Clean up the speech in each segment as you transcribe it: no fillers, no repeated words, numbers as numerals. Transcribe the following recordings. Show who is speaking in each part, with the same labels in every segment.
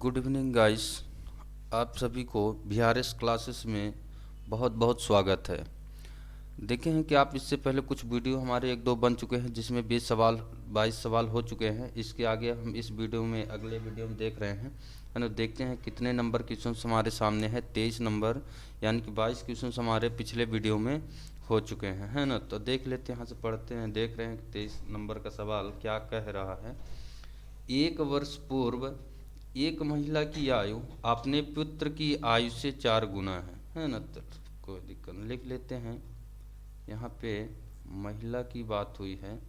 Speaker 1: Good evening guys. आप सभी को VRS क्लासेस में बहुत बहुत स्वागत है। देखे हैं कि आप इससे पहले कुछ वीडियो हमारे एक दो बन चुके हैं जिसमें 22 सवाल हो चुके हैं। इसके आगे हम इस वीडियो में अगले वीडियो में देख रहे हैं, है ना। देखते हैं कितने नंबर क्वेश्चन हमारे सामने है। 23 नंबर यानी कि 22 क्वेश्चन हमारे पिछले वीडियो में हो चुके हैं, है ना। तो देख लेते हैं, यहाँ से पढ़ते हैं। देख रहे हैं कि 23 नंबर का सवाल क्या कह रहा है। एक वर्ष पूर्व एक महिला की आयु अपने पुत्र की आयु से 4 गुना है ना। तो कोई दिक्कत नहीं, लिख लेते हैं। यहाँ पे महिला की बात हुई है,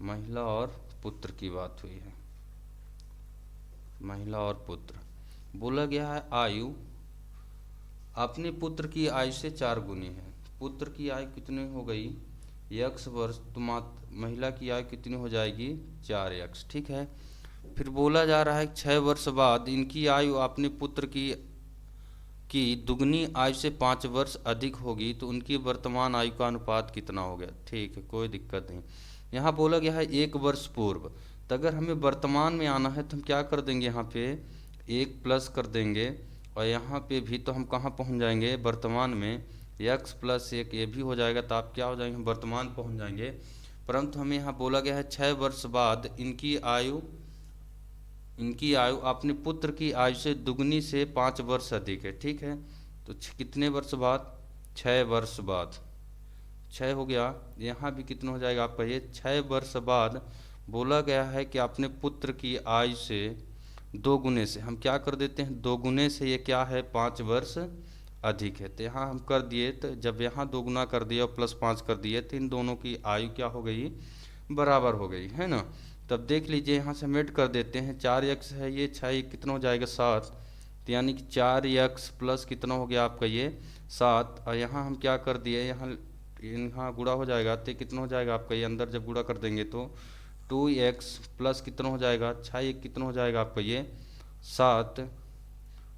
Speaker 1: महिला और पुत्र की बात हुई है। महिला और पुत्र बोला गया है आयु अपने पुत्र की आयु से 4 गुनी है। पुत्र की आयु कितनी हो गई? x वर्ष। तो महिला की आयु कितनी हो जाएगी? 4x। ठीक है। फिर बोला जा रहा है 6 वर्ष बाद इनकी आयु अपने पुत्र की दुगनी आयु से 5 वर्ष अधिक होगी, तो उनकी वर्तमान आयु का अनुपात कितना हो गया? ठीक है, कोई दिक्कत नहीं। यहाँ बोला गया है 1 वर्ष पूर्व, तो अगर हमें वर्तमान में आना है तो हम क्या कर देंगे? यहाँ पे 1 प्लस कर देंगे, और यहाँ पे भी तो हम कहाँ पहुँच जाएंगे? वर्तमान में x प्लस 1 ये भी हो जाएगा, तो आप क्या हो जाएंगे? वर्तमान पहुँच जाएंगे। परंतु हमें यहाँ बोला गया है 6 वर्ष बाद इनकी आयु अपने पुत्र की आयु से दुगनी से 5 वर्ष अधिक है। ठीक है, तो कितने वर्ष बाद? 6 वर्ष बाद। 6 हो गया। यहाँ भी कितना हो जाएगा आपका? ये 6 वर्ष बाद बोला गया है कि अपने पुत्र की आयु से 2 गुने से हम क्या कर देते हैं? 2 गुने से ये क्या है? 5 वर्ष अधिक है। तो यहाँ हम कर दिए, तो जब यहाँ 2 गुना कर दिया और प्लस 5 कर दिए तो इन दोनों की आयु क्या हो गई? बराबर हो गई, है ना। तब देख लीजिए, यहाँ से मेड कर देते हैं। 4x है ये, 6 कितना हो जाएगा? 7। तो यानी कि 4x प्लस कितना हो गया आपका? ये 7। और यहाँ हम क्या कर दिए? यहाँ गुणा हो जाएगा, तो कितना हो जाएगा आपका? ये अंदर जब गुणा कर देंगे तो 2x प्लस कितना हो जाएगा? 6 कितना हो जाएगा आपका? ये 7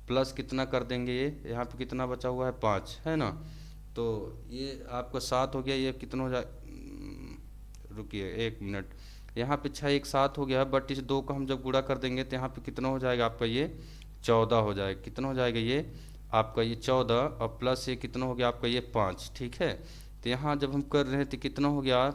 Speaker 1: प्लस कितना कर देंगे? ये यहाँ पे कितना बचा हुआ है? 5, है ना। तो ये आपका 7 हो गया। ये कितना हो जाए? रुकिए 1 मिनट। यहाँ पे 6 1 7 हो गया, बट इस 2 को हम जब गुणा कर देंगे तो यहाँ पे कितना हो जाएगा आपका? ये 14 हो जाएगा। कितना हो जाएगा? ये आपका ये 14, और प्लस ये कितना हो गया आपका? ये 5। ठीक है, तो यहाँ जब हम कर रहे हैं तो कितना हो गया?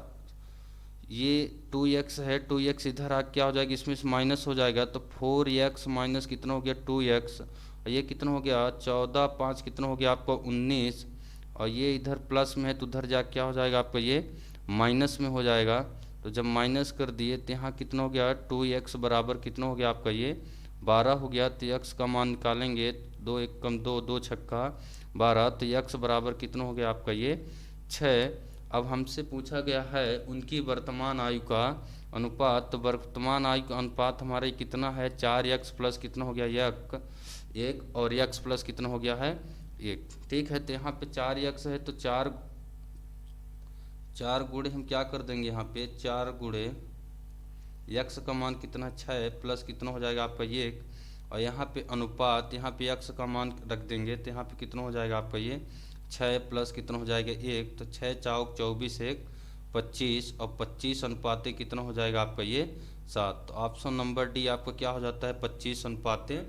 Speaker 1: ये 2x है, 2x इधर आ क्या हो जाएगा? इसमें से माइनस हो जाएगा, तो 4x माइनस कितना हो गया? 2x। और ये कितना हो गया? 14 5 कितना हो गया आपका? 19। और ये इधर प्लस में है तो उधर जा क्या हो जाएगा आपका? ये माइनस में हो जाएगा। तो जब माइनस कर दिए तो यहाँ कितना हो गया? 2x बराबर कितना हो गया आपका? ये 12 हो गया। तो x का मान निकालेंगे, 2 1 कम 2, 2 छक्का 12। तो x बराबर कितना हो गया आपका? ये 6। अब हमसे पूछा गया है उनकी वर्तमान आयु का अनुपात। तो वर्तमान आयु का अनुपात हमारे कितना है? 4x प्लस कितना हो गया? 1 और x प्लस कितना हो गया है? 1। ठीक है, तो यहाँ पे 4x है तो 4 गुणे हम क्या कर देंगे? यहाँ पे 4 गुणे x का मान कितना? 6 प्लस कितना हो जाएगा आपका? 1। और यहाँ पे अनुपात, यहाँ पे x का मान रख देंगे तो यहाँ पे कितना हो जाएगा आपका? ये 6 प्लस कितना हो जाएगा? 1। तो 6 चौक 24 1 25, और 25 अनुपाते कितना हो जाएगा आपका? ये 7। तो ऑप्शन नंबर डी आपका क्या हो जाता है? 25 अनुपाते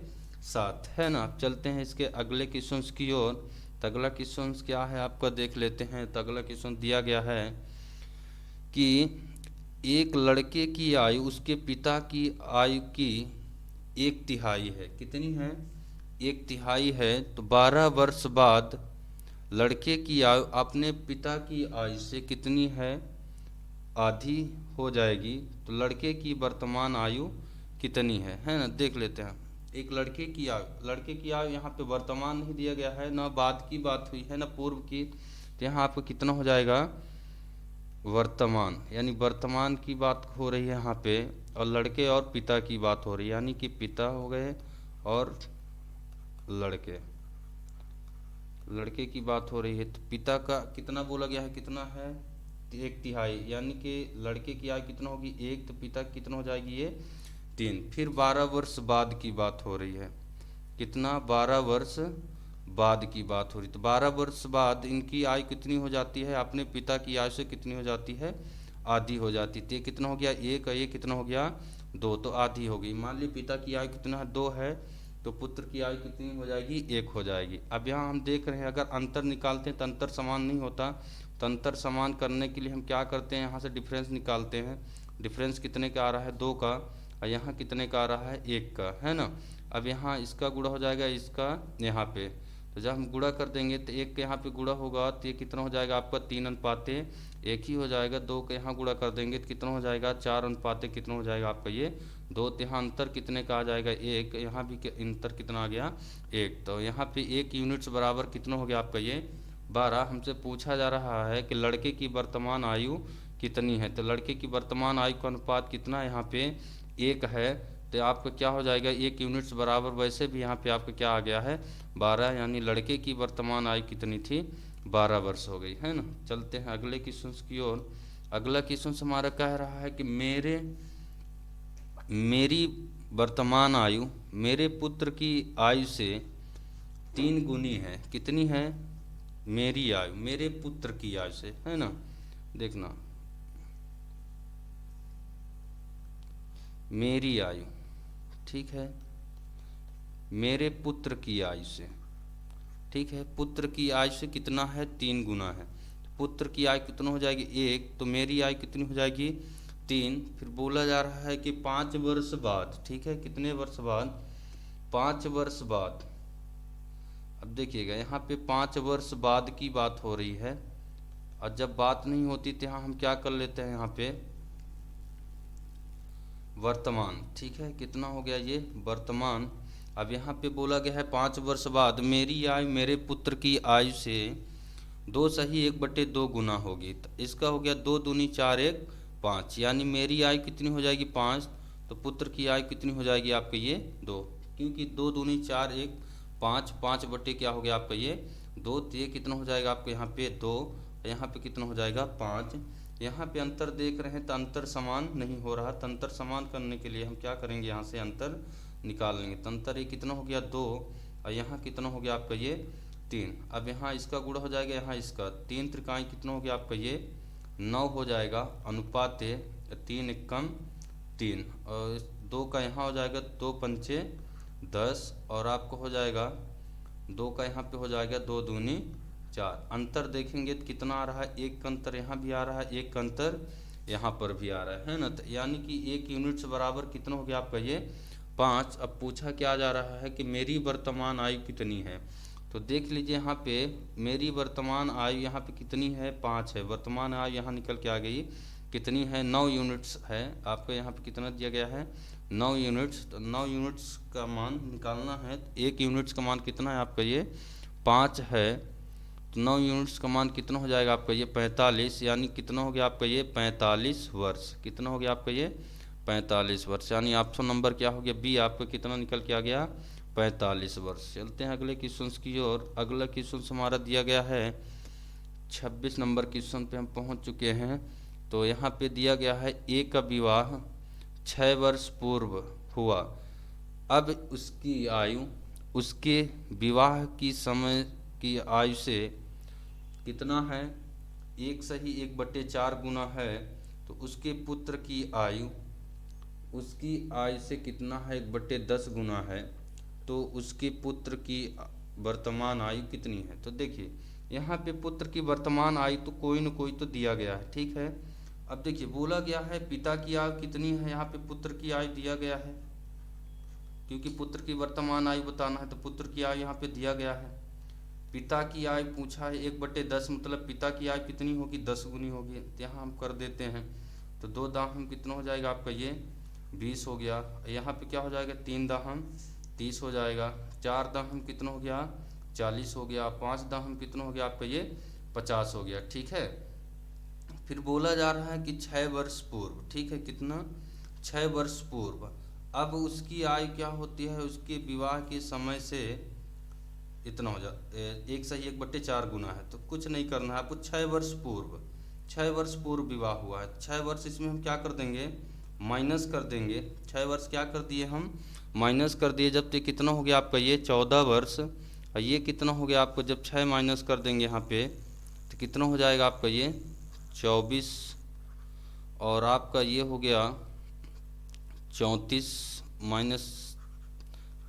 Speaker 1: 7, है ना। अब चलते हैं इसके अगले क्वेश्चन की ओर। तो अगला क्वेश्चन क्या है आपका? देख लेते हैं। तो अगला क्वेश्चन दिया गया है कि एक लड़के की आयु उसके पिता की आयु की 1/3 है। कितनी है? 1/3 है। तो 12 वर्ष बाद लड़के की आयु अपने पिता की आयु से कितनी है? आधी हो जाएगी। तो लड़के की वर्तमान आयु कितनी है ना। देख लेते हैं। एक लड़के की आयु यहाँ पे वर्तमान नहीं दिया गया है, ना बाद की बात हुई है ना पूर्व की। तो यहाँ आपको कितना हो जाएगा? वर्तमान, यानी वर्तमान की बात हो रही है यहाँ पे, और लड़के और पिता की बात हो रही है, यानी कि पिता हो गए और लड़के की बात हो रही है। तो पिता का कितना बोला गया है? कितना है? 1/3, यानी कि लड़के की आयु कितना होगी? 1, तो पिता कितना हो जाएगी? ये 3। फिर 12 वर्ष बाद की बात हो रही है। कितना? 12 वर्ष बाद की बात हो रही। तो 12 वर्ष बाद इनकी आयु कितनी हो जाती है? अपने पिता की आयु से कितनी हो जाती है? आधी हो जाती। तो ये कितना हो गया? 1, और ये कितना हो गया? 2, तो आधी होगी। मान ली पिता की आयु कितना है, 2 है, तो पुत्र की आयु कितनी हो जाएगी, 1 हो जाएगी। अब यहाँ हम देख रहे हैं अगर अंतर निकालते हैं तो अंतर समान नहीं होता, तो अंतर समान करने के लिए हम क्या करते हैं, यहाँ से डिफरेंस निकालते हैं। डिफरेंस कितने का आ रहा है, 2 का, और यहाँ कितने का आ रहा है, 1 का, है ना। अब यहाँ इसका गुणा हो जाएगा इसका यहाँ पे, तो जब हम गुणा कर देंगे तो 1 के यहाँ पे गुणा होगा तो ये कितना हो जाएगा आपका 3:1 ही हो जाएगा। 2 के यहाँ गुणा कर देंगे तो कितना हो जाएगा 4:1 कितना हो जाएगा आपका ये 2। तो यहाँ अंतर कितने का आ जाएगा 1, यहाँ भी अंतर कितना आ गया 1। तो यहाँ पे 1 यूनिट्स बराबर कितना हो गया आपका ये 12। हमसे पूछा जा रहा है कि लड़के की वर्तमान आयु कितनी है, तो लड़के की वर्तमान आयु का अनुपात कितना है, यहाँ पे 1 है, तो आपका क्या हो जाएगा 1 यूनिट्स बराबर, वैसे भी यहाँ पे आपका क्या आ गया है 12, यानी लड़के की वर्तमान आयु कितनी थी 12 वर्ष हो गई, है ना। चलते हैं अगले क्वेश्चन की ओर। अगला क्वेश्चन हमारा कह रहा है कि मेरी वर्तमान आयु मेरे पुत्र की आयु से 3 गुनी है। कितनी है, मेरी आयु मेरे पुत्र की आयु से, है ना। देखना, मेरी आयु, ठीक है, मेरे पुत्र की आयु से, ठीक है, पुत्र की आयु से कितना है 3 गुना है। पुत्र की आयु कितना हो जाएगी 1, तो मेरी आयु कितनी हो जाएगी 3। फिर बोला जा रहा है कि 5 वर्ष बाद, ठीक है, कितने वर्ष बाद, 5 वर्ष बाद। अब देखिएगा यहाँ पे 5 वर्ष बाद की बात हो रही है, और जब बात नहीं होती तो यहाँ हम क्या कर लेते हैं, यहाँ पे वर्तमान, ठीक है, कितना हो गया ये वर्तमान। अब यहाँ पे बोला गया है 5 वर्ष बाद मेरी आयु मेरे पुत्र की आयु से 2 सही 1/2 गुना होगी। तो इसका हो गया 2 दूनी 4 1 5, यानी मेरी आयु कितनी हो जाएगी 5, तो पुत्र की आयु कितनी हो जाएगी आपका ये 2, क्योंकि 2 दूनी 4 1 5, 5 बटे क्या हो गया आपका ये 2, तो ये कितना हो जाएगा आपका यहाँ पे 2, यहाँ पे कितना हो जाएगा 5। यहाँ पे अंतर देख रहे हैं तो अंतर समान नहीं हो रहा, तो अंतर समान करने के लिए हम क्या करेंगे, यहाँ से अंतर निकाल लेंगे। तो अंतर ये कितना हो गया 2, और यहाँ कितना हो गया आपका ये 3। अब यहाँ इसका गुणा हो जाएगा, यहाँ इसका 3 त्रिकाई कितना हो गया आपका ये 9 हो जाएगा, अनुपात 3 एकम 3, और 2 का यहाँ हो जाएगा 2 पंचे 10, और आपको हो जाएगा 2 का यहाँ पे हो जाएगा 2 दूनी 4। अंतर देखेंगे तो कितना आ रहा है, 1 का अंतर यहाँ भी आ रहा है, 1 का अंतर यहाँ पर भी आ रहा है ना। तो यानी कि 1 यूनिट्स बराबर कितना हो गया आपका ये 5। अब पूछा क्या जा रहा है कि मेरी वर्तमान आयु कितनी है, तो देख लीजिए यहाँ पे मेरी वर्तमान आयु यहाँ पे कितनी है 5 है। वर्तमान आयु यहाँ निकल के आ गई कितनी है 9 यूनिट्स है। आपको यहाँ पे कितना दिया गया है 9 यूनिट्स। तो 9 यूनिट्स का मान निकालना है, तो 1 यूनिट्स का मान कितना है आपका ये 5 है, तो 9 यूनिट्स का मान कितना हो जाएगा आपका ये 45, यानी कितना हो गया आपका ये 45 वर्ष। कितना हो गया आपका ये 45 वर्ष, यानी ऑप्शन नंबर क्या हो गया बी, आपका कितना निकल के आ गया 45 वर्ष। चलते हैं अगले क्वेश्चन की ओर। अगला क्वेश्चन हमारा दिया गया है 26 नंबर क्वेश्चन पे हम पहुंच चुके हैं। तो यहाँ पे दिया गया है ए का विवाह 6 वर्ष पूर्व हुआ, अब उसकी आयु उसके विवाह की समय की आयु से कितना है 1 सही 1/4 गुना है, तो उसके पुत्र की आयु उसकी आयु से कितना है 1/10 गुना है, तो उसके पुत्र की वर्तमान आयु कितनी है। तो देखिए यहाँ पे पुत्र की वर्तमान आयु तो कोई न कोई तो दिया गया है, ठीक है। अब देखिए बोला गया है पिता की आयु कितनी है, यहाँ पे पुत्र की आयु दिया गया है, क्योंकि पुत्र की वर्तमान आयु बताना है तो पुत्र की आयु यहाँ पे दिया गया है। पिता की आयु पूछा है 1/10, मतलब पिता की आयु कितनी होगी 10 गुनी होगी। तो यहाँ हम कर देते हैं, तो 2 दाहम कितना हो जाएगा आपका ये 20 हो गया। यहाँ पे क्या हो जाएगा 3 दाहम 30 हो जाएगा, 4 दाहम कितना हो गया 40 हो गया, 5 दाहम कितना हो गया आपका ये 50 हो गया, ठीक है। फिर बोला जा रहा है कि 6 वर्ष पूर्व, ठीक है, कितना 6 वर्ष पूर्व, अब उसकी आयु क्या होती है, उसके विवाह के समय से इतना हो जाए 1 सही 1/4 गुना है, तो कुछ नहीं करना है आपको। 6 वर्ष पूर्व, 6 वर्ष पूर्व विवाह हुआ है, 6 वर्ष इसमें हम क्या कर देंगे माइनस कर देंगे। 6 वर्ष क्या कर दिए हम माइनस कर दिए, जब तक कितना हो गया आपका ये 14 वर्ष, और ये कितना हो गया आपको जब 6 माइनस कर देंगे यहाँ पे तो कितना हो जाएगा आपका ये 24, और आपका ये हो गया 34 माइनस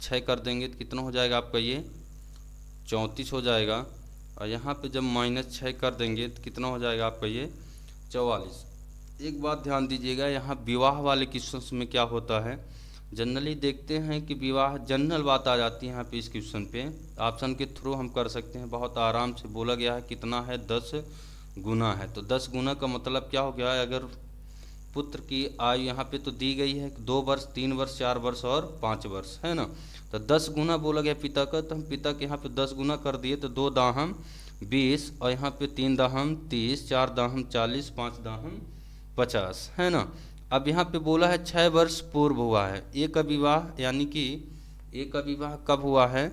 Speaker 1: 6 कर देंगे तो कितना हो जाएगा आपका ये 34 हो जाएगा। और यहाँ पे जब -6 कर देंगे तो कितना हो जाएगा आपका ये 44। एक बात ध्यान दीजिएगा, यहाँ विवाह वाले क्वेश्चन में क्या होता है, जनरली देखते हैं कि विवाह जनरल बात आ जाती है यहाँ पे। इस क्वेश्चन पे ऑप्शन के थ्रू हम कर सकते हैं, बहुत आराम से बोला गया है कितना है 10 गुना है। तो 10 गुना का मतलब क्या हो गया, अगर पुत्र की आयु यहाँ पे तो दी गई है 2 वर्ष, 3 वर्ष, 4 वर्ष और 5 वर्ष, है ना। तो 10 गुना बोला गया पिता का, तो हम पिता के यहाँ पे 10 गुना कर दिए तो 2 दाहम 20 और यहाँ पे 3 दाहम 30, 4 दाहम 40, 5 दाहम 50, है ना। अब यहाँ पे बोला है 6 वर्ष पूर्व हुआ है ए का विवाह, यानी कि ए का विवाह कब हुआ है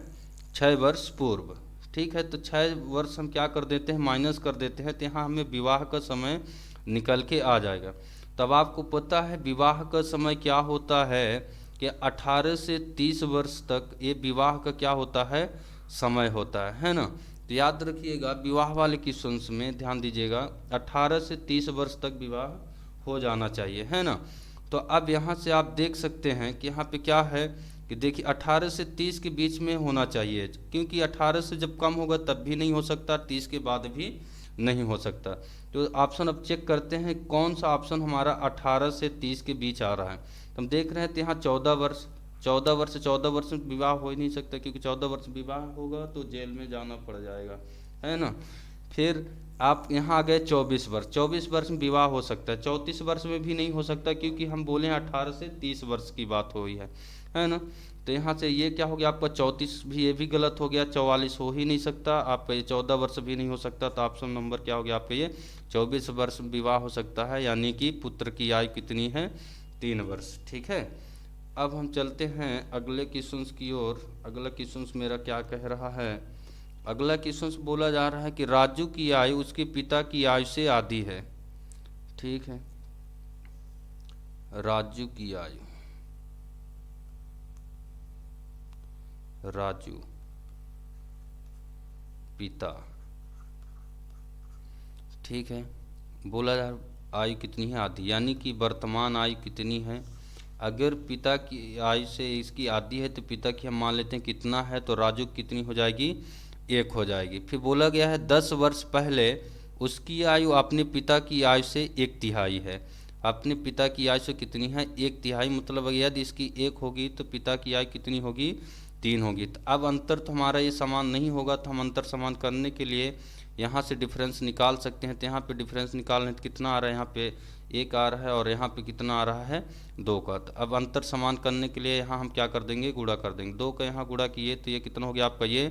Speaker 1: 6 वर्ष पूर्व, ठीक है। तो 6 वर्ष हम क्या कर देते हैं माइनस कर देते हैं, तो यहाँ हमें विवाह का समय निकल के आ जाएगा। तब आपको पता है विवाह का समय क्या होता है कि 18 से 30 वर्ष तक ये विवाह का क्या होता है समय होता है ना। तो याद रखिएगा विवाह वाले क्वेश्चंस में ध्यान दीजिएगा 18 से 30 वर्ष तक विवाह हो जाना चाहिए, है ना। तो अब यहाँ से आप देख सकते हैं कि यहाँ पे क्या है कि देखिए 18 से 30 के बीच में होना चाहिए, क्योंकि 18 से जब कम होगा तब भी नहीं हो सकता, 30 के बाद भी नहीं हो सकता। तो ऑप्शन अब चेक करते हैं कौन सा ऑप्शन हमारा 18 से 30 के बीच आ रहा है। तो हम देख रहे हैं तो यहाँ 14 वर्ष में विवाह हो ही नहीं सकता, क्योंकि 14 वर्ष विवाह होगा तो जेल में जाना पड़ जाएगा, है ना। फिर आप यहाँ आ गए 24 वर्ष में विवाह हो सकता है, 34 वर्ष में भी नहीं हो सकता, क्योंकि हम बोले 18 से 30 वर्ष की बात हुई है ना। तो यहाँ से ये क्या हो गया आपका 34 भी, ये भी गलत हो गया, 44 हो ही नहीं सकता आपका, ये 14 वर्ष भी नहीं हो सकता। तो ऑप्शन नंबर क्या हो गया आपका ये 24 वर्ष में विवाह हो सकता है, यानी कि पुत्र की आयु कितनी है 3 वर्ष, ठीक है। अब हम चलते हैं अगले क्वेश्चन की ओर। अगला क्वेश्चन मेरा क्या कह रहा है, अगला क्वेश्चन बोला जा रहा है कि राजू की आयु उसके पिता की आयु से आधी है, ठीक है। राजू की आयु, राजू पिता, ठीक है। बोला जा आयु कितनी है आधी, यानी कि वर्तमान आयु कितनी है। अगर पिता की आयु से इसकी आधी है तो पिता की हम मान लेते हैं कितना है, तो राजू कितनी हो जाएगी 1 हो जाएगी। फिर बोला गया है 10 वर्ष पहले उसकी आयु अपने पिता की आयु से 1/3 है। अपने पिता की आयु से कितनी है 1/3, मतलब यदि इसकी 1 होगी तो पिता की आयु कितनी होगी 3 होगी। तो अब अंतर तो हमारा ये समान नहीं होगा, तो हम अंतर समान करने के लिए यहाँ से डिफरेंस निकाल सकते हैं। तो यहाँ पे डिफरेंस निकालने तो कितना आ रहा है, यहाँ पे 1 आ रहा है और यहाँ पे कितना आ रहा है 2 का। तो अब अंतर समान करने के लिए यहाँ हम क्या कर देंगे गुणा कर देंगे, 2 का यहाँ गुणा किए तो ये कितना हो गया आपका ये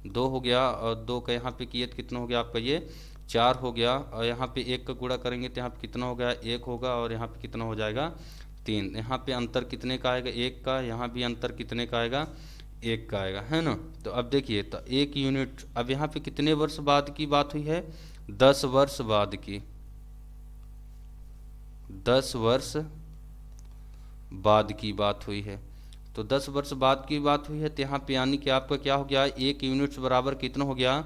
Speaker 1: 2 हो गया, और 2 का यहाँ पे किए तो कितना हो गया आपका ये 4 हो गया, और यहाँ पे 1 का गुणा करेंगे तो यहाँ पे कितना हो गया 1 होगा, और यहाँ पे कितना हो जाएगा 3। यहाँ पे अंतर कितने का आएगा 1 का, यहाँ भी अंतर कितने का आएगा 1 का आएगा, है ना। तो अब देखिए तो 1 यूनिट, अब यहाँ पे कितने वर्ष बाद की बात हुई है 10 वर्ष बाद की, 10 वर्ष बाद की बात हुई है। तो 10 वर्ष बाद की बात हुई है, तो यहाँ पे यानी कि आपका क्या हो गया 1 यूनिट्स बराबर कितना हो गया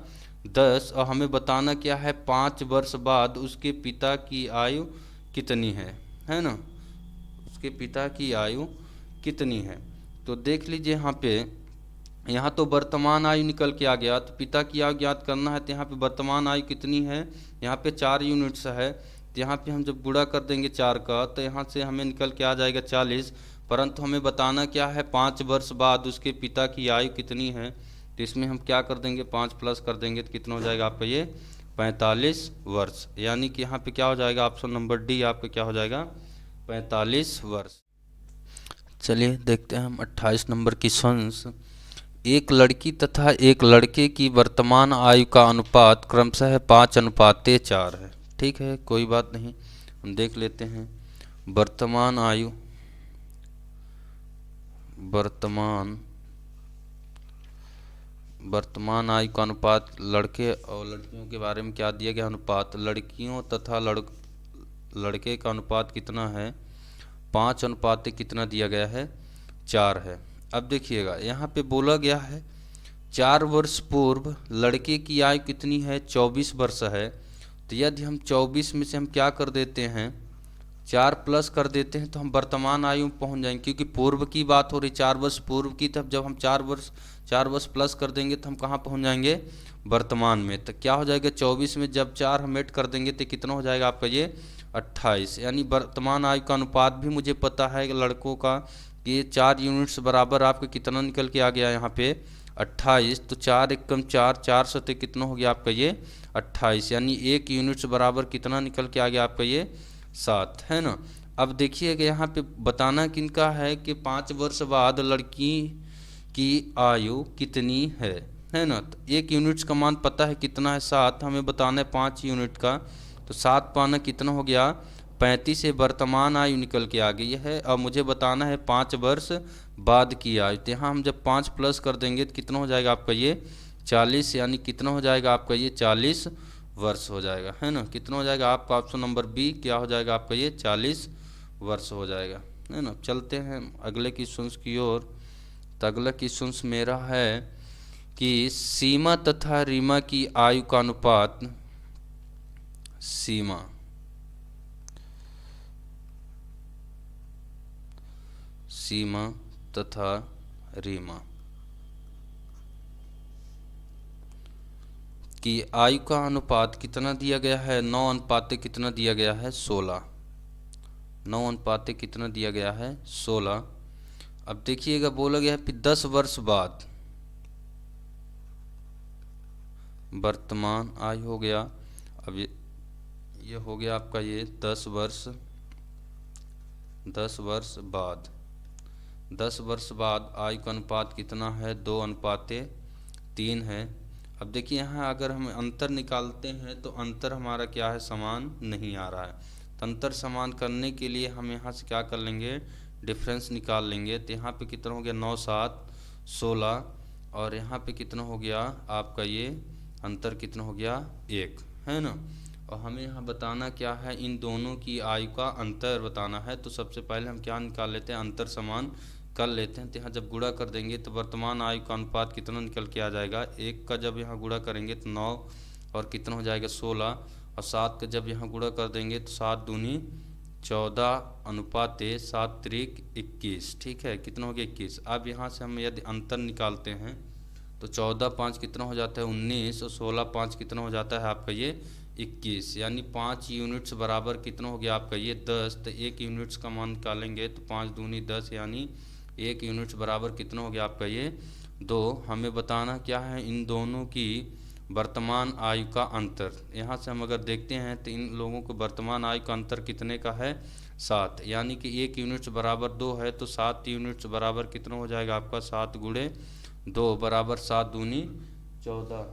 Speaker 1: 10, और हमें बताना क्या है 5 वर्ष बाद उसके पिता की आयु कितनी है ना, उसके पिता की आयु कितनी है। तो देख लीजिए यहाँ पे, यहाँ तो वर्तमान आयु निकल के आ गया, तो पिता की आयु ज्ञात करना है, तो यहाँ पे वर्तमान आयु कितनी है, यहाँ पे 4 यूनिट्स है। तो यहाँ पे हम जब गुणा कर देंगे 4 का, तो यहाँ से हमें निकल के आ जाएगा 40, परंतु हमें बताना क्या है 5 वर्ष बाद उसके पिता की आयु कितनी है। तो इसमें हम क्या कर देंगे 5 प्लस कर देंगे तो कितना हो जाएगा आपका ये 45 वर्ष, यानी कि यहाँ पे क्या हो जाएगा ऑप्शन नंबर डी आपका क्या हो जाएगा 45 वर्ष। चलिए देखते हैं हम 28 नंबर क्वेश्चन। एक लड़की तथा एक लड़के की वर्तमान आयु का अनुपात क्रमशः 5:4 है, ठीक है, कोई बात नहीं, हम देख लेते हैं। वर्तमान आयु, वर्तमान आयु का अनुपात, लड़के और लड़कियों के बारे में क्या दिया गया अनुपात, लड़कियों तथा लड़के का अनुपात कितना है 5 कितना दिया गया है 4 है। अब देखिएगा यहाँ पे बोला गया है 4 वर्ष पूर्व लड़के की आयु कितनी है 24 वर्ष है। तो यदि हम 24 में से हम क्या कर देते हैं 4 प्लस कर देते हैं तो हम वर्तमान आयु में पहुंच जाएंगे, क्योंकि पूर्व की बात हो रही 4 वर्ष पूर्व की, तब जब हम 4 वर्ष प्लस कर देंगे तो हम कहाँ पहुंच जाएंगे, वर्तमान में। तो क्या हो जाएगा 24 में जब 4 हम ऐड कर देंगे तो कितना हो जाएगा आपका ये 28। यानी वर्तमान आयु का अनुपात भी मुझे पता है लड़कों का कि ये 4 यूनिट्स बराबर आपका कितना निकल के आ गया यहाँ पे 28। तो 4 एकम 4, 4 सतह कितना हो गया आपका ये 28, यानी 1 यूनिट्स बराबर कितना निकल के आ गया आपका ये 7, है ना। अब देखिएगा यहाँ पे बताना किनका है कि 5 वर्ष बाद लड़की की आयु कितनी है ना। तो 1 यूनिट्स का मान पता है कितना है 7, हमें बताना है 5 यूनिट का। तो 7 पाना कितना हो गया 35 से वर्तमान आयु निकल के आ गई है। अब मुझे बताना है 5 वर्ष बाद की आयु। तो यहाँ हम जब 5 प्लस कर देंगे तो कितना हो जाएगा आपका ये 40, यानी कितना हो जाएगा आपका ये 40 वर्ष हो जाएगा, है ना। कितना हो जाएगा आपका ऑप्शन नंबर बी क्या हो जाएगा आपका ये 40 वर्ष हो जाएगा, है ना। चलते हैं अगले क्वेश्चन की ओर। तो अगला क्वेश्चन मेरा है कि सीमा तथा रीमा की आयु का अनुपात, सीमा तथा रीमा की आयु का अनुपात कितना दिया गया है 9 अनुपाते कितना दिया गया है 16। 9 अनुपाते कितना दिया गया है 16। अब देखिएगा बोला गया है फिर 10 वर्ष बाद वर्तमान आयु हो गया। अब ये हो गया आपका ये 10 वर्ष बाद, 10 वर्ष बाद आयु का अनुपात कितना है 2 अनुपाते 3 है। अब देखिए यहाँ अगर हम अंतर निकालते हैं तो अंतर हमारा क्या है समान नहीं आ रहा है। तो अंतर समान करने के लिए हम यहाँ से क्या कर लेंगे डिफरेंस निकाल लेंगे। तो यहाँ पे कितना हो गया 9 7 16, और यहाँ पे कितना हो गया आपका ये अंतर कितना हो गया 1, है ना। और हमें यहाँ बताना क्या है इन दोनों की आयु का अंतर बताना है। तो सबसे पहले हम क्या निकाल लेते हैं अंतर समान कर लेते हैं। तो यहाँ जब गुणा कर देंगे तो वर्तमान आयु का अनुपात कितना निकल के आ जाएगा 1 का जब यहाँ गुणा करेंगे तो 9 और कितना हो जाएगा 16, और 7 का जब यहाँ गुणा कर देंगे तो 7 दूनी 14 अनुपाते 7 त्रिक 21, ठीक है कितना हो गया 21। अब यहाँ से हम यदि अंतर निकालते हैं तो 14 5 कितना हो जाता है 19, और 16 5 कितना हो जाता है आपका ये 21, यानी 5 यूनिट्स बराबर कितना हो गया आपका ये 10। तो 1 यूनिट्स का मान निकालेंगे तो 5 दूनी 10, यानी 1 यूनिट्स बराबर कितना हो गया आपका ये 2। हमें बताना क्या है इन दोनों की वर्तमान आयु का अंतर। यहाँ से हम अगर देखते हैं तो इन लोगों को वर्तमान आयु का अंतर कितने का है 7, यानी कि 1 यूनिट्स बराबर 2 है। तो 7 यूनिट्स बराबर कितना हो जाएगा आपका 7 गुणे 2 बराबर 7 दूनी 14।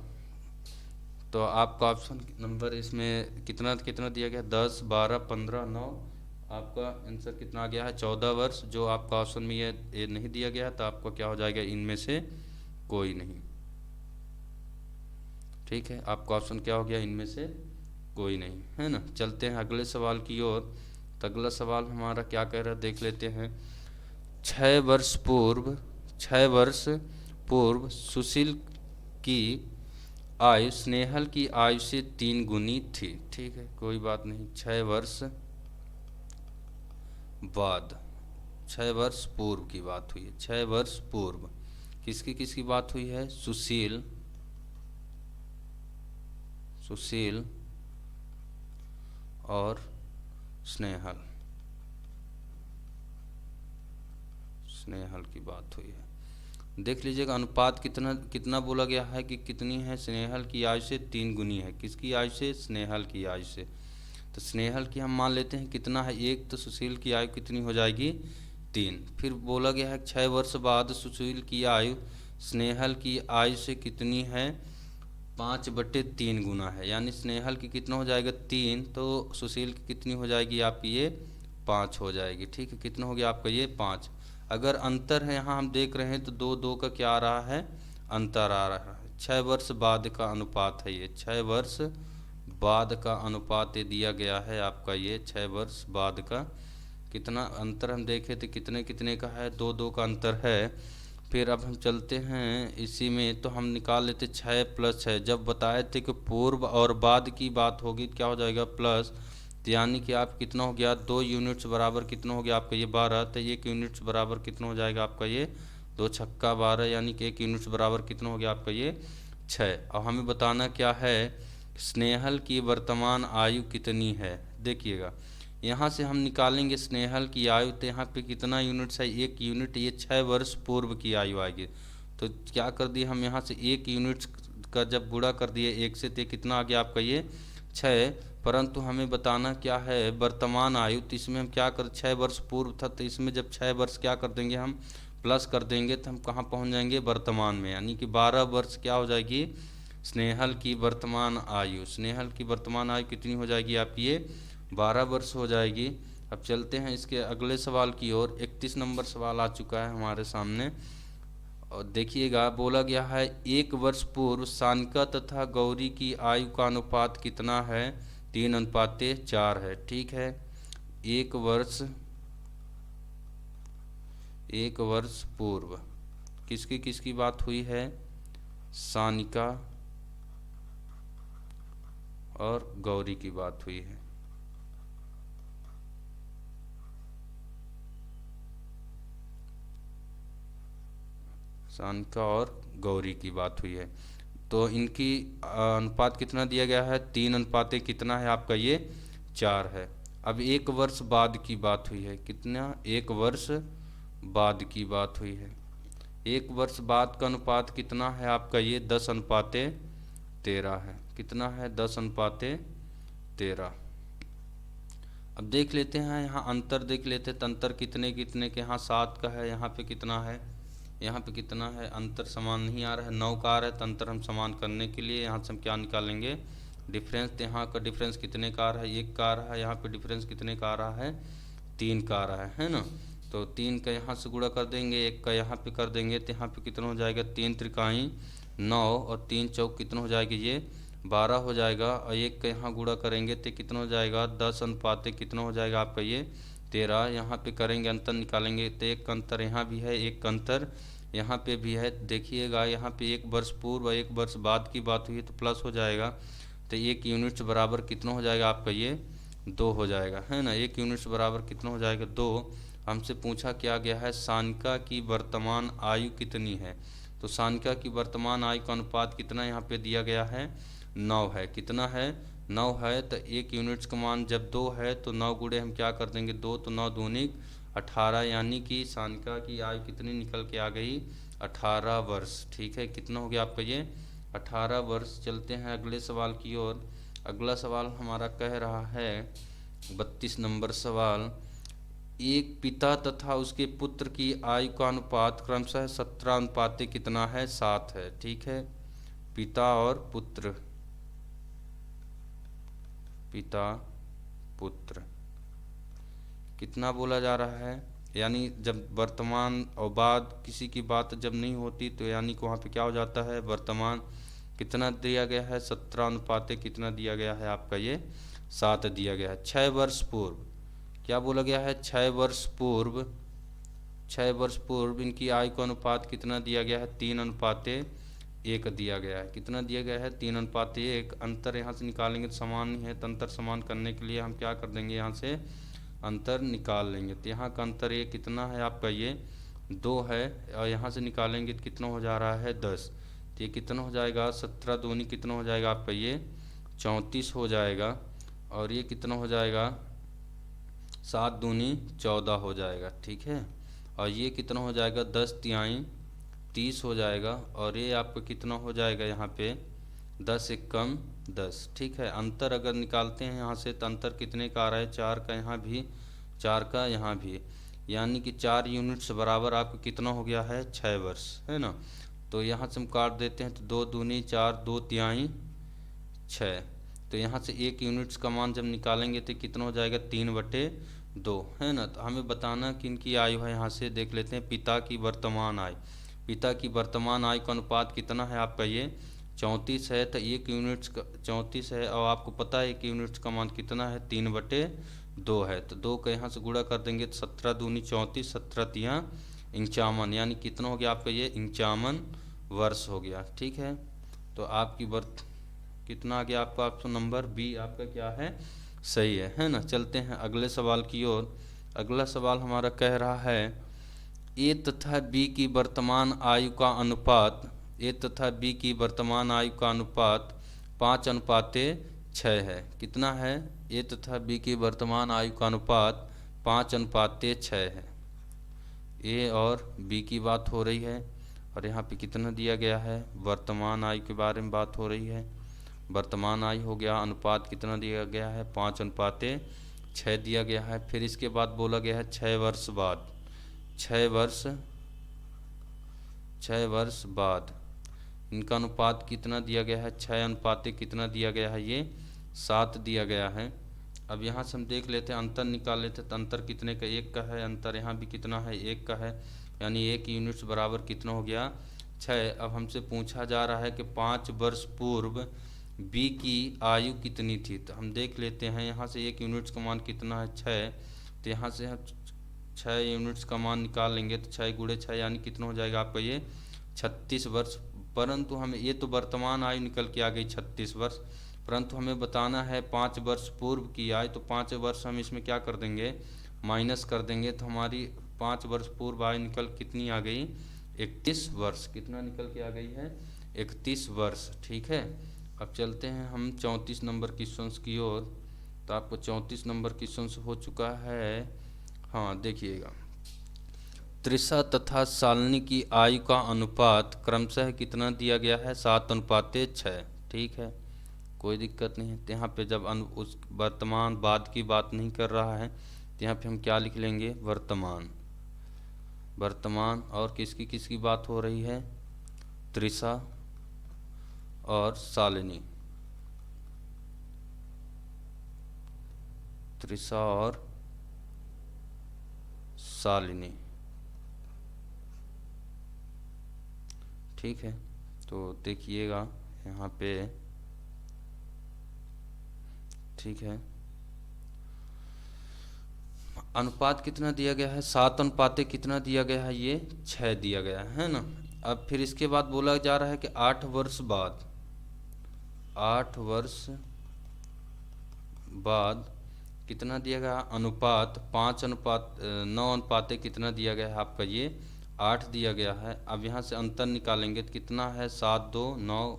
Speaker 1: तो आपका ऑप्शन नंबर इसमें कितना कितना दिया गया 10 12 15 9, आपका आंसर कितना आ गया है 14 वर्ष। जो आपका ऑप्शन में ये नहीं दिया गया तो आपको क्या हो जाएगा इनमें से कोई नहीं, ठीक है। आपका ऑप्शन क्या हो गया इनमें से कोई नहीं, है ना। चलते हैं अगले सवाल की ओर। तो अगला सवाल हमारा क्या कह रहा है देख लेते हैं। 6 वर्ष पूर्व सुशील की आयु स्नेहल की आयु से 3 गुनी थी, ठीक है कोई बात नहीं। 6 वर्ष बाद, 6 वर्ष पूर्व की बात हुई है। 6 वर्ष पूर्व किसकी बात हुई है सुशील और स्नेहल की बात हुई है। देख लीजिएगा अनुपात कितना बोला गया है कि कितनी है स्नेहल की आयु से 3 गुनी है। किसकी आयु से स्नेहल की आयु से। तो स्नेहल की हम मान लेते हैं कितना है 1, तो सुशील की आयु कितनी हो जाएगी 3। फिर बोला गया है 6 वर्ष बाद सुशील की आयु स्नेहल की आयु से कितनी है 5/3 गुना है, यानी स्नेहल की कितना हो जाएगा 3, तो सुशील की कितनी हो जाएगी आपकी ये 5 हो जाएगी, ठीक है। कितना हो गया आपका ये 5। अगर अंतर है यहाँ हम देख रहे हैं तो 2 2 का क्या आ रहा है अंतर आ रहा है। 6 वर्ष बाद का अनुपात है ये, 6 वर्ष बाद का अनुपात ये दिया गया है आपका ये 6 वर्ष बाद का। कितना अंतर हम देखें तो कितने कितने का है 2 2 का अंतर है। फिर अब हम चलते हैं इसी में, तो हम निकाल लेते 6 + 6। जब बताए थे कि पूर्व और बाद की बात होगी क्या हो जाएगा प्लस तो यानी कि आप कितना हो गया, 2 यूनिट्स बराबर कितना हो गया आपका ये 12, तो 1 यूनिट्स बराबर कितना हो जाएगा आपका ये 2 छक्का 12, यानी कि 1 यूनिट्स बराबर कितना हो गया आपका ये 6। अब हमें बताना क्या है, स्नेहल की वर्तमान आयु कितनी है। देखिएगा यहाँ से हम निकालेंगे स्नेहल की आयु, तो यहाँ पे कितना यूनिट्स है, 1 यूनिट, ये 6 वर्ष पूर्व की आयु आएगी। तो क्या कर दिए हम यहाँ से 1 यूनिट्स का जब गुणा कर दिए 1 से, तो कितना आ गया आपका ये 6। परंतु हमें बताना क्या है वर्तमान आयु, तो इसमें हम क्या कर, 6 वर्ष पूर्व था, तो इसमें जब 6 वर्ष क्या कर देंगे हम प्लस कर देंगे, तो हम कहाँ पहुँच जाएंगे वर्तमान में, यानी कि 12 वर्ष क्या हो जाएगी स्नेहल की वर्तमान आयु। स्नेहल की वर्तमान आयु कितनी हो जाएगी आप ये 12 वर्ष हो जाएगी। अब चलते हैं इसके अगले सवाल की ओर। 31 नंबर सवाल आ चुका है हमारे सामने और देखिएगा बोला गया है 1 वर्ष पूर्व सानिका तथा गौरी की आयु का अनुपात कितना है, 3:4 है। ठीक है, 1 वर्ष पूर्व किसकी किसकी बात हुई है, सानिका और गौरी की बात हुई है। सानिका और गौरी की बात हुई है, तो इनकी अनुपात कितना दिया गया है, 3 कितना है आपका ये 4 है। अब 1 वर्ष बाद की बात हुई है, कितना 1 वर्ष बाद की बात हुई है। 1 वर्ष बाद का अनुपात कितना है आपका ये 10:13 है। कितना है 10:13। अब देख लेते हैं यहाँ अंतर, देख लेते हैं अंतर कितने कितने के, यहाँ 7 का है, यहाँ पे कितना है, यहाँ पे कितना है, अंतर समान नहीं आ रहा है, 9 का आ रहा है। तो अंतर हम समान करने के लिए यहाँ से हम क्या निकालेंगे डिफरेंस, तो यहाँ का डिफरेंस कितने का आ रहा है 1 का आ रहा है, यहाँ पे डिफरेंस कितने का आ रहा है 3 का आ रहा है ना। तो 3 का यहाँ से गुणा कर देंगे, 1 का यहाँ पे कर देंगे, तो यहाँ पे कितना हो जाएगा 3 त्रिकाई 9 और 3 चौक कितना हो जाएगा ये 12 हो जाएगा। और 1 का यहाँ गुणा करेंगे तो कितना हो जाएगा 10 कितना हो जाएगा आपका ये 13। यहाँ पे करेंगे अंतर निकालेंगे तो 1 का अंतर यहाँ भी है, 1 का अंतर यहाँ पे भी है। देखिएगा यहाँ पे 1 वर्ष पूर्व और 1 वर्ष बाद की बात हुई तो प्लस हो जाएगा, तो 1 यूनिट्स बराबर कितना हो जाएगा आपका ये 2 हो जाएगा, है ना। 1 यूनिट्स बराबर कितना हो जाएगा 2। हमसे पूछा क्या गया है सानिका की वर्तमान आयु कितनी है, तो सानिका की वर्तमान आयु का अनुपात कितना यहाँ पे दिया गया है 9 है। कितना है 9 है, तो 1 यूनिट्स का मान जब 2 है तो 9 गुणे हम क्या कर देंगे 2, तो 9 दूनी 18, यानी कि सानिका की आयु कितनी निकल के आ गई 18 वर्ष। ठीक है, कितना हो गया आपका ये 18 वर्ष। चलते हैं अगले सवाल की ओर। अगला सवाल हमारा कह रहा है 32 नंबर सवाल, एक पिता तथा उसके पुत्र की आयु का अनुपात क्रमशः 17 कितना है 7 है। ठीक है, पिता और पुत्र, पिता पुत्र कितना बोला जा रहा है, यानी जब वर्तमान और बाद किसी की बात जब नहीं होती तो यानी कि वहाँ पे क्या हो जाता है वर्तमान। कितना दिया गया है 17 कितना दिया गया है आपका ये 7 दिया गया है। 6 वर्ष पूर्व क्या बोला गया है 6 वर्ष पूर्व, 6 वर्ष पूर्व इनकी आयु का अनुपात कितना दिया गया है 3:1 दिया गया है। कितना दिया गया है 3:1। अंतर यहाँ से निकालेंगे तो समान ही है, तो अंतर समान करने के लिए हम क्या कर देंगे यहाँ से अंतर निकाल लेंगे। तो यहाँ का अंतर ये कितना है आपका ये 2 है, और यहाँ से निकालेंगे तो कितना हो जा रहा है 10। तो ये कितना हो जाएगा 17 दूनी कितना हो जाएगा आपका ये 34 हो जाएगा, और ये कितना हो जाएगा 7 दूनी 14 हो जाएगा। ठीक है, और ये कितना हो जाएगा 10 तिहाई 30 हो जाएगा, और ये आपका कितना हो जाएगा यहाँ पे 10 एकम 10। ठीक है, अंतर अगर निकालते हैं यहाँ से तो अंतर कितने का आ रहा है 4 का यहाँ भी 4 का यहाँ भी, यानी कि 4 यूनिट्स बराबर आपको कितना हो गया है 6 वर्ष, है ना। तो यहाँ से हम काट देते हैं तो 2 दूनी 4 2 तिहाई 6। तो यहाँ से 1 यूनिट्स का मान जब निकालेंगे तो कितना हो जाएगा 3/2, है ना। तो हमें बताना कि इनकी आयु है, यहाँ से देख लेते हैं पिता की वर्तमान आयु। पिता की वर्तमान आयु का अनुपात कितना है आपका ये 34 है, तो 1 यूनिट्स का 34 है, और आपको पता है 1 यूनिट्स का मान कितना है 3/2 है। तो 2 का यहाँ से गुणा कर देंगे तो 17 दूनी 34 17 तिया 51, यानी कितना हो गया आपका ये 51 वर्ष हो गया। ठीक है, तो आपकी वर्त कितना आ गया आपका ऑप्शन नंबर बी आपका क्या है सही है ना। चलते हैं अगले सवाल की ओर। अगला सवाल हमारा कह रहा है ए तथा बी की वर्तमान आयु का अनुपात, ए तथा बी की वर्तमान आयु का अनुपात 5:6 है। कितना है? ए तथा बी की वर्तमान आयु का अनुपात 5:6 है। ए और बी की बात हो रही है और यहाँ पे कितना दिया गया है? वर्तमान आयु के बारे में बात हो रही है। वर्तमान आयु हो गया, अनुपात कितना दिया गया है? 5:6 दिया गया है। फिर इसके बाद बोला गया है 6 वर्ष बाद, 6 वर्ष बाद इनका अनुपात कितना दिया गया है? 6 कितना दिया गया है? ये 7 दिया गया है। अब यहाँ से हम देख लेते हैं, अंतर निकाल लेते हैं। तो अंतर कितने का? 1 का है। अंतर यहाँ भी कितना है? 1 का है, यानी 1 यूनिट्स बराबर कितना हो गया? 6। अब हमसे पूछा जा रहा है कि 5 वर्ष पूर्व बी की आयु कितनी थी। तो हम देख लेते हैं, यहाँ से 1 यूनिट्स का मान कितना है? 6। तो यहाँ से हम 6 यूनिट्स का मान निकाल लेंगे तो 6 × 6 यानी कितना हो जाएगा आपका? ये 36 वर्ष। परंतु हमें ये तो वर्तमान आयु निकल के आ गई 36 वर्ष, परंतु हमें बताना है 5 वर्ष पूर्व की आयु। तो 5 वर्ष हम इसमें क्या कर देंगे? माइनस कर देंगे। तो हमारी 5 वर्ष पूर्व आयु निकल कितनी आ गई? 31 वर्ष। कितना निकल के आ गई है? 31 वर्ष। ठीक है। अब चलते हैं हम 34 नंबर क्वेश्चन की ओर। तो आपको 34 नंबर क्वेश्चन हो चुका है। हाँ देखिएगा, तृषा तथा शालिनी की आयु का अनुपात क्रमशः कितना दिया गया है? 7:6। ठीक है, कोई दिक्कत नहीं है। तो यहाँ पे जब उस वर्तमान बाद की बात नहीं कर रहा है तो यहाँ पे हम क्या लिख लेंगे? वर्तमान। वर्तमान और किसकी किसकी बात हो रही है? तृषा और शालिनी। तृषा और शालिनी। ठीक है, तो देखिएगा यहाँ पे। ठीक है, अनुपात कितना दिया गया है? 7 कितना दिया गया है? ये 6 दिया गया है ना। अब फिर इसके बाद बोला जा रहा है कि 8 वर्ष बाद, 8 वर्ष बाद कितना दिया गया? अनुपात 5:9 कितना दिया गया है आपका? ये 8 दिया गया है। अब यहाँ से अंतर निकालेंगे तो कितना है? 7 2 9,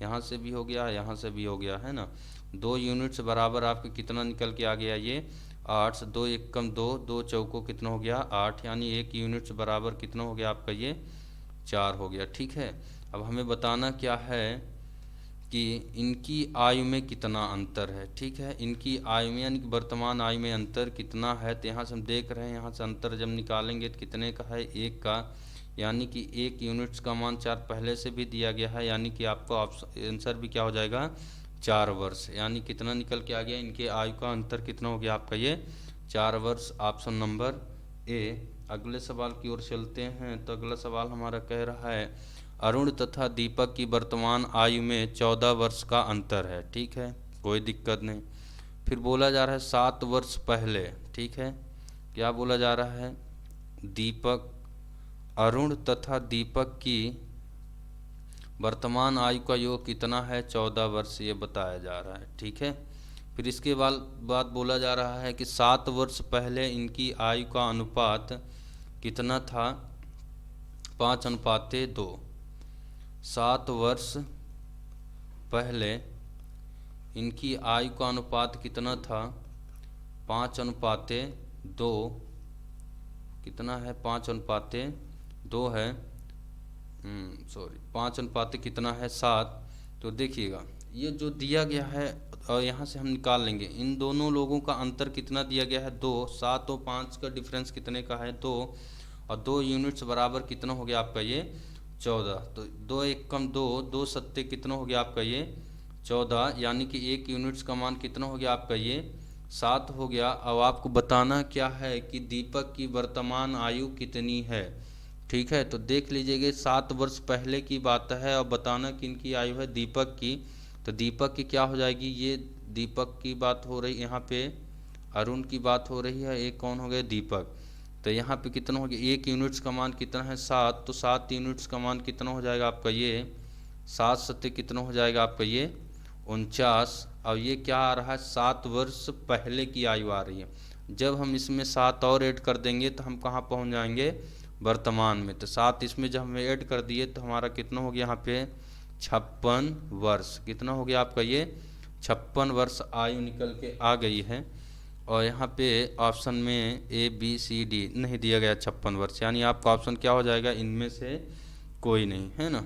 Speaker 1: यहाँ से भी हो गया, यहाँ से भी हो गया, है ना। 2 यूनिट्स बराबर आपके कितना निकल के आ गया? ये 8। 2 1 कम 2, 2 चौको कितना हो गया? 8, यानी 1 यूनिट्स बराबर कितना हो गया आपका? ये 4 हो गया। ठीक है, अब हमें बताना क्या है कि इनकी आयु में कितना अंतर है। ठीक है, इनकी आयु में यानी कि वर्तमान आयु में अंतर कितना है। तो यहाँ से हम देख रहे हैं, यहाँ से अंतर जब निकालेंगे तो कितने का है? 1 का, यानी कि 1 यूनिट्स का मान 4 पहले से भी दिया गया है, यानी कि आपका आंसर भी क्या हो जाएगा? 4 वर्ष। यानी कितना निकल के आ गया? इनके आयु का अंतर कितना हो गया आपका? ये 4 वर्ष। Option number A. अगले सवाल की ओर चलते हैं। तो अगला सवाल हमारा कह रहा है अरुण तथा दीपक की वर्तमान आयु में 14 वर्ष का अंतर है। ठीक है, कोई दिक्कत नहीं। फिर बोला जा रहा है 7 वर्ष पहले। ठीक है, क्या बोला जा रहा है? दीपक, अरुण तथा दीपक की वर्तमान आयु का योग कितना है? 14 वर्ष, ये बताया जा रहा है। ठीक है, फिर इसके बाद बोला जा रहा है कि 7 वर्ष पहले इनकी आयु का अनुपात कितना था? 5:2। 7 वर्ष पहले इनकी आयु का अनुपात कितना था? 5:2। कितना है? 5:2 है। सॉरी, 5 कितना है? 7। तो देखिएगा, ये जो दिया गया है और यहाँ से हम निकाल लेंगे इन दोनों लोगों का अंतर कितना दिया गया है? 2। 7 और 5 का डिफरेंस कितने का है? 2। और 2 यूनिट्स बराबर कितना हो गया आपका? ये 14। तो 2 1 कम 2, 2 7 कितना हो गया आपका? ये 14, यानी कि 1 यूनिट्स का मान कितना हो गया आपका? ये 7 हो गया। अब आपको बताना क्या है कि दीपक की वर्तमान आयु कितनी है। ठीक है, तो देख लीजिएगा 7 वर्ष पहले की बात है और बताना कि इनकी आयु है दीपक की। तो दीपक की क्या हो जाएगी? ये दीपक की बात हो रही, यहाँ पे अरुण की बात हो रही है, एक कौन हो गया? दीपक। तो यहाँ पे कितना हो गया? 1 यूनिट्स का मान कितना है? 7। तो 7 यूनिट्स का मान कितना हो जाएगा आपका? ये 7 7 कितना हो जाएगा आपका? ये 49। और ये क्या आ रहा है, 7 वर्ष पहले की आयु आ रही है। जब हम इसमें 7 और ऐड कर देंगे तो हम कहाँ पहुँच जाएंगे, वर्तमान में। तो 7 इसमें जब हम ऐड कर दिए तो हमारा कितना हो गया यहाँ पे, 56 वर्ष। कितना हो गया आपका ये, 56 वर्ष आयु निकल के आ गई है। और यहाँ पे ऑप्शन में ABCD नहीं दिया गया 56 वर्ष, यानी आपका ऑप्शन क्या हो जाएगा, इनमें से कोई नहीं, है ना।